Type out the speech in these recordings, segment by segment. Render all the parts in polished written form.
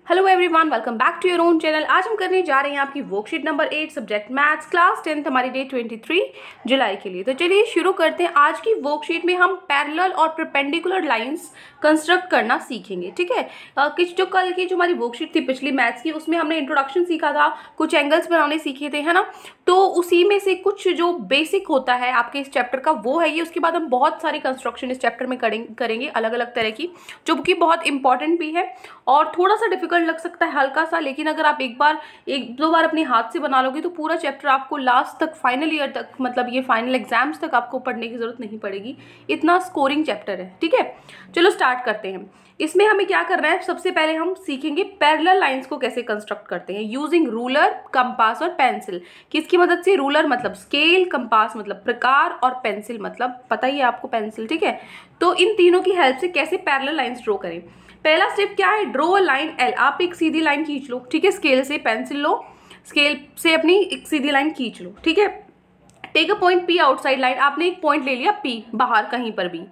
Hello everyone, welcome back to your own channel. आज हम करने जा रहे हैं आपकी worksheet number 8 subject maths class 10 हमारी डेट 23 जुलाई के लिए। तो चलिए शुरू करते हैं। आज की वर्कशीट में हम पैरेलल और परपेंडिकुलर लाइंस कंस्ट्रक्ट करना सीखेंगे। ठीक है, कुछ जो कल की जो हमारी वर्कशीट थी पिछली मैथ्स की, उसमें हमने इंट्रोडक्शन सीखा था, कुछ एंगल्स बनाने सीखे थे, है ना। तो उसी में से कुछ जो बेसिक होता है आपके इस चैप्टर का वो है ये। उसके बाद हम बहुत सारी कंस्ट्रक्शन इस चैप्टर में करेंगे अलग अलग तरह की, जो कि बहुत इंपॉर्टेंट भी है और थोड़ा सा डिफिकल्ट लग सकता है हल्का सा, लेकिन अगर आप एक दो बार अपने हाथ से बना लोगे तो पूरा चैप्टर आपको लास्ट तक, फाइनल ईयर तक, मतलब ये फाइनल एग्जाम्स तक आपको पढ़ने की जरूरत नहीं पड़ेगी। इतना स्कोरिंग चैप्टर है। ठीक है, चलो स्टार्ट करते हैं। इसमें हमें क्या करना है, सबसे पहले हम सीखेंगे पैरेलल लाइंस को कैसे कंस्ट्रक्ट करते हैं यूजिंग रूलर, कंपास और पेंसिल। किसकी मदद से? रूलर मतलब स्केल, कंपास मतलब प्रकार और पेंसिल मतलब पता ही है आपको पेंसिल। ठीक है, तो इन तीनों की हेल्प से कैसे पैरेलल लाइंस ड्रॉ करें। पहला स्टेप क्या है, ड्रॉ अ लाइन एल। आप एक सीधी लाइन खींच लो। ठीक है, स्केल से पेंसिल लो, स्केल से अपनी एक सीधी लाइन खींच लो। ठीक है, take a point P outside line. आपने एक पॉइंट ले लिया पी बाहर कहीं पर भी।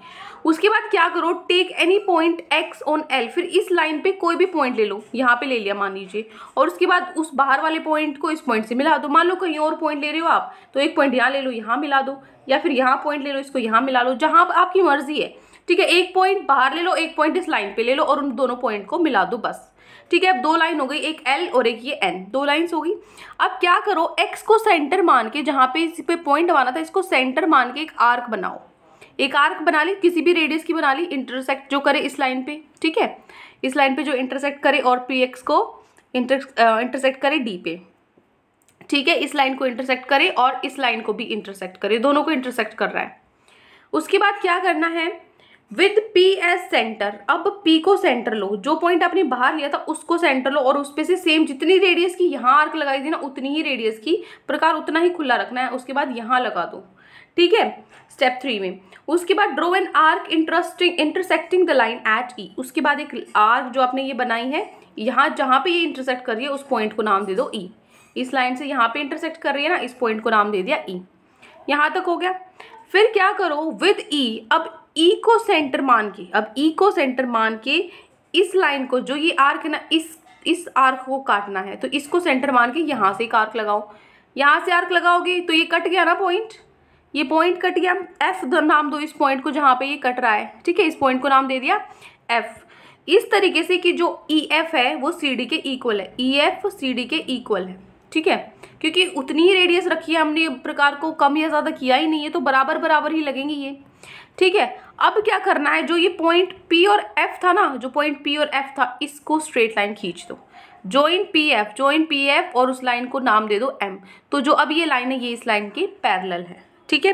उसके बाद क्या करो, take any point X on L. फिर इस लाइन पे कोई भी पॉइंट ले लो, यहाँ पे ले लिया मान लीजिए, और उसके बाद उस बाहर वाले पॉइंट को इस पॉइंट से मिला दो। मान लो कहीं और पॉइंट ले रहे हो आप, तो एक पॉइंट यहाँ ले लो, यहाँ मिला दो, या फिर यहाँ पॉइंट ले लो, इसको यहाँ मिला लो, जहाँ आपकी मर्जी है। ठीक है, एक पॉइंट बाहर ले लो, एक पॉइंट इस लाइन पे ले लो और उन दोनों पॉइंट को मिला दो बस। ठीक है, अब दो लाइन हो गई, एक एल और एक ये एन, दो लाइंस हो गई। अब क्या करो, एक्स को सेंटर मान के, जहां पे इस पे पॉइंट बना था, इसको सेंटर मान के एक आर्क बनाओ। एक आर्क बना ली, किसी भी रेडियस की बना ली, इंटरसेक्ट जो करे इस लाइन पे। ठीक है, इस लाइन पे जो इंटरसेक्ट करे और पी एक्स को इंटरसेक्ट करे डी पे। ठीक है, इस लाइन को इंटरसेक्ट करे और इस लाइन को भी इंटरसेक्ट करे, दोनों को इंटरसेक्ट कर रहा है। उसके बाद क्या करना है, विद पी एज सेंटर। अब पी को सेंटर लो, जो पॉइंट आपने बाहर लिया था उसको सेंटर लो और उस पे से सेम जितनी रेडियस की यहाँ आर्क लगाई थी ना, उतनी ही रेडियस की, प्रकार उतना ही खुला रखना है। उसके बाद यहाँ लगा दो। ठीक है, स्टेप 3 में। उसके बाद draw an arc intersecting the line at E. उसके बाद एक आर्क जो आपने ये बनाई है, यहाँ जहाँ पे ये इंटरसेक्ट कर रही है उस पॉइंट को नाम दे दो ई। इस लाइन से यहाँ पे इंटरसेक्ट कर रही है ना, इस पॉइंट को नाम दे दिया ई। यहाँ तक हो गया। फिर क्या करो, विद ई, अब ई को सेंटर मान के, अब ई को सेंटर मान के इस लाइन को, जो ये आर्क है ना, इस आर्क को काटना है, तो इसको सेंटर मान के यहाँ से एक आर्क लगाओ। यहाँ से आर्क लगाओगे तो ये कट गया ना पॉइंट, ये पॉइंट कट गया। एफ नाम दो इस पॉइंट को जहाँ पे ये कट रहा है। ठीक है, इस पॉइंट को नाम दे दिया एफ। इस तरीके से कि जो ई एफ है वो सी डी के इक्वल है, ई एफ सी डी के इक्वल है। ठीक है, क्योंकि उतनी ही रेडियस रखी है हमने, प्रकार को कम या ज़्यादा किया ही नहीं है, तो बराबर बराबर ही लगेंगे ये। ठीक है, अब क्या करना है, जो ये पॉइंट पी और एफ था ना, जो पॉइंट पी और एफ था, इसको स्ट्रेट लाइन खींच दो। जॉइन पी एफ और उस लाइन को नाम दे दो एम। तो जो अब ये लाइन है ये इस लाइन के पैरेलल है। ठीक है,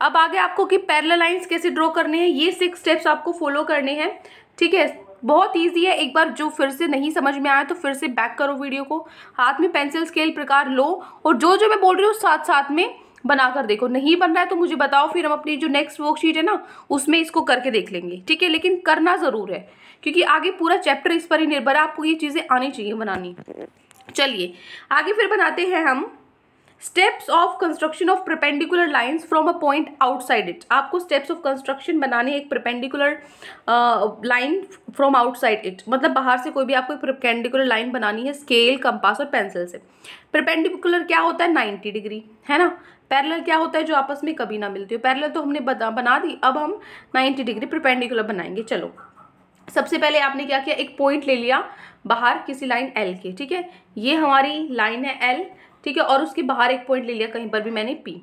अब आगे आपको कि पैरेलल लाइंस कैसे ड्रॉ करने हैं, ये 6 स्टेप्स आपको फॉलो करने हैं। ठीक है, बहुत ईजी है। एक बार जो फिर से नहीं समझ में आया तो फिर से बैक करो वीडियो को, हाथ में पेंसिल स्केल प्रकार लो और जो जो मैं बोल रही हूँ साथ साथ में बनाकर देखो। नहीं बन रहा है तो मुझे बताओ, फिर हम अपनी जो नेक्स्ट वर्कशीट है ना उसमें इसको करके देख लेंगे। ठीक है, लेकिन करना ज़रूर है क्योंकि आगे पूरा चैप्टर इस पर ही निर्भर है, आपको ये चीज़ें आनी चाहिए बनानी। चलिए आगे फिर बनाते हैं हम steps of construction of perpendicular lines from a point outside it. आपको स्टेप्स ऑफ कंस्ट्रक्शन बनाने एक perpendicular line from outside it, मतलब बाहर से कोई भी आपको एक परपेंडिकुलर लाइन बनानी है स्केल, कंपास और पेंसिल से। परपेंडिकुलर क्या होता है, 90 डिग्री, है ना। पैरेलल क्या होता है, जो आपस में कभी ना मिलती हो। पैरेलल तो हमने बना दी, अब हम 90 डिग्री परपेंडिकुलर बनाएंगे। चलो, सबसे पहले आपने क्या किया, एक पॉइंट ले लिया बाहर किसी लाइन एल के। ठीक है, ये हमारी लाइन है एल। ठीक है, और उसके बाहर एक पॉइंट ले लिया कहीं पर भी मैंने पी।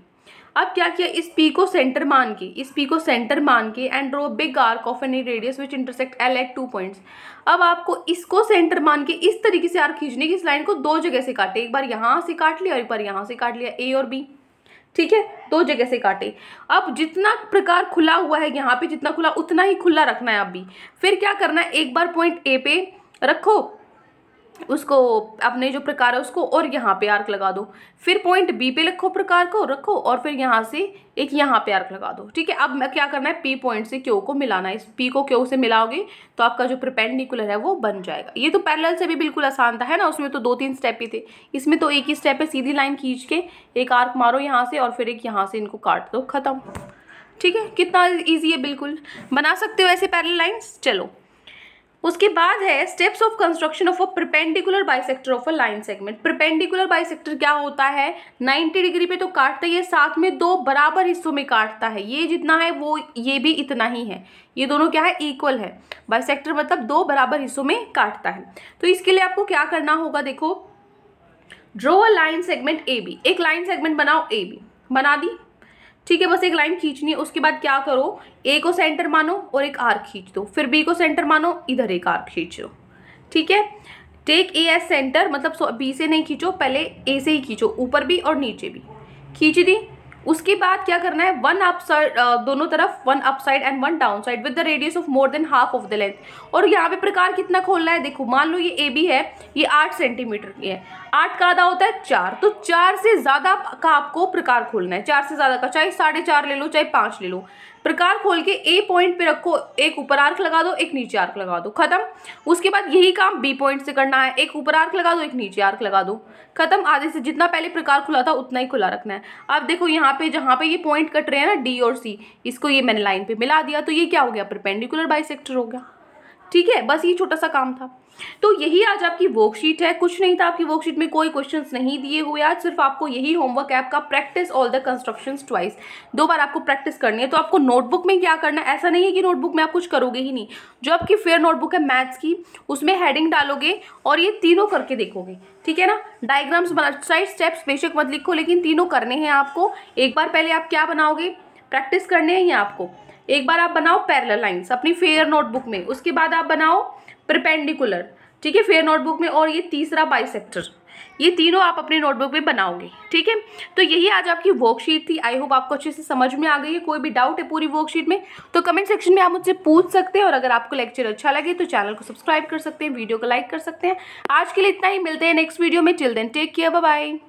अब क्या किया, इस पी को सेंटर मान के and draw big arc of any radius which intersect L at 2 points. अब आपको इसको सेंटर मान के इस तरीके से आर्क खींचने की, इस लाइन को 2 जगह से काटे, एक बार यहाँ से काट लिया और एक बार यहाँ से काट लिया, ए और बी। ठीक है, 2 जगह से काटे। अब जितना प्रकार खुला हुआ है यहाँ पे, जितना खुला उतना ही खुला रखना है अब भी। फिर क्या करना है, एक बार पॉइंट ए पे रखो उसको, अपने जो प्रकार है उसको, और यहाँ पे आर्क लगा दो। फिर पॉइंट बी पे रखो, प्रकार को रखो, और फिर यहाँ से एक यहाँ पे आर्क लगा दो। ठीक है, अब क्या करना है, पी पॉइंट से क्यू को मिलाना है। इस पी को क्यू से मिलाओगे तो आपका जो परपेंडिकुलर है वो बन जाएगा। ये तो पैरेलल से भी बिल्कुल आसान था, है ना, उसमें तो 2-3 स्टेप ही थे। इसमें तो एक ही स्टेप है, सीधी लाइन खींच के एक आर्क मारो यहाँ से और फिर एक यहाँ से, इनको काट दो, खत्म। ठीक है, कितना ईजी है, बिल्कुल बना सकते हो ऐसे पैरेलल लाइन्स। चलो उसके बाद है steps of construction of a perpendicular bisector of a line segment. Perpendicular bisector क्या होता है, 90 डिग्री पे तो काटता ही है, साथ में दो बराबर हिस्सों में काटता है। ये जितना है वो ये भी इतना ही है, ये दोनों क्या है, इक्वल है। बाइसेक्टर मतलब दो बराबर हिस्सों में काटता है। तो इसके लिए आपको क्या करना होगा, देखो draw a line segment A B. एक लाइन सेगमेंट बनाओ ए बी, बना दी, ठीक है, बस एक लाइन खींचनी है। उसके बाद क्या करो, ए को सेंटर मानो और एक आर्क खींच दो, फिर बी को सेंटर मानो, इधर एक आर्क खींच दो, ठीक है। टेक ए एज सेंटर, मतलब बी से नहीं खींचो, पहले ए से ही खींचो, ऊपर भी और नीचे भी खींच दी। उसके बाद क्या करना है, वन अप साइड, दोनों तरफ one up side and one down side with the radius of more than half of the length. और यहाँ पे प्रकार कितना खोलना है, देखो मान लो ये ए बी है, ये 8 सेंटीमीटर की है, 8 का आधा होता है 4, तो 4 से ज्यादा का आपको प्रकार खोलना है। 4 से ज्यादा का, चाहे 4.5 ले लो, चाहे 5 ले लो। प्रकार खोल के ए पॉइंट पे रखो, एक ऊपर आर्क लगा दो, एक नीचे आर्क लगा दो, खत्म। उसके बाद यही काम बी पॉइंट से करना है, एक ऊपर आर्क लगा दो, एक नीचे आर्क लगा दो, खत्म। आधे से जितना पहले प्रकार खुला था उतना ही खुला रखना है। अब देखो यहाँ पे जहाँ पे ये पॉइंट कट रहे हैं ना, डी और सी, इसको ये मैंने लाइन पे मिला दिया, तो ये क्या हो गया, परपेंडिकुलर बाइसेक्टर हो गया, ठीक है। बस ये छोटा सा काम था। तो यही आज आपकी वर्कशीट है, कुछ नहीं था आपकी वर्कशीट में, कोई क्वेश्चंस नहीं दिए हुए आज, सिर्फ आपको यही होमवर्क है आपका, practice all the constructions twice. 2 बार आपको प्रैक्टिस करनी है। तो आपको नोटबुक में क्या करना है, ऐसा नहीं है कि नोटबुक में आप कुछ करोगे ही नहीं। जो आपकी फेयर नोटबुक है मैथ्स की, उसमें हेडिंग डालोगे और ये तीनों करके देखोगे, ठीक है ना। डायग्राम्स बना, साइड स्टेप्स बेशक मत लिखो, लेकिन तीनों करने हैं आपको। एक बार पहले आप क्या बनाओगे, प्रैक्टिस करने हैं ये आपको। एक बार आप बनाओ पैरेलल लाइंस अपनी फेयर नोटबुक में, उसके बाद आप बनाओ परपेंडिकुलर, ठीक है, फेयर नोटबुक में, और ये तीसरा बाइसेक्टर। ये तीनों आप अपनी नोटबुक में बनाओगे, ठीक है। तो यही आज आपकी वर्कशीट थी। आई होप आपको अच्छे से समझ में आ गई है। कोई भी डाउट है पूरी वर्कशीट में तो कमेंट सेक्शन में आप मुझसे पूछ सकते हैं। और अगर आपको लेक्चर अच्छा लगे तो चैनल को सब्सक्राइब कर सकते हैं, वीडियो को लाइक कर सकते हैं। आज के लिए इतना ही, मिलते हैं नेक्स्ट वीडियो में। Till then take care, bye bye.